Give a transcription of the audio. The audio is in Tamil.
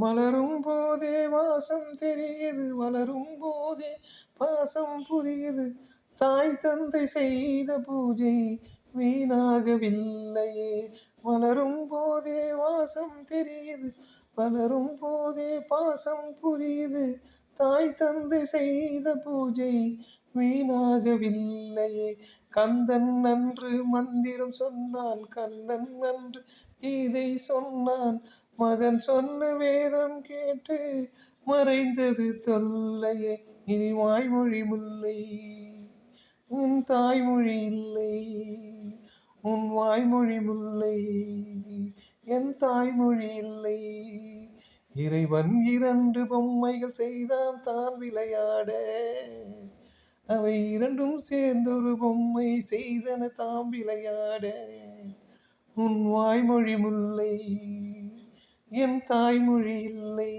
மலரும் போதே வாசம் தெரியுது, வளரும் போதே பாசம் புரியுது. தாய் தந்தை செய்த பூஜை வீணாகவில்லையே. மலரும் போதே வாசம் தெரியுது, வளரும் போதே பாசம் புரியுது. தாய் தந்தை செய்த பூஜை வீணாகவில்லையே. கந்தன் அன்று மந்திரம் சொன்னான், கண்ணன் அன்று கீதை சொன்னான். மகன் சொன்ன வேதம் கேட்டு மறைந்தது தொல்லையே. இனி வாய்மொழி முல்லை, உன் தாய்மொழி இல்லை. உன் வாய்மொழி முல்லை, என் தாய்மொழி இல்லை. இறைவன் 2 பொம்மைகள் செய்தான் தான் விளையாட. அவை இரண்டும் சேர்ந்தொரு பொம்மை செய்தன தாம் விளையாட. உன் வாய்மொழி முல்லை, என் தாய்மொழி இல்லை.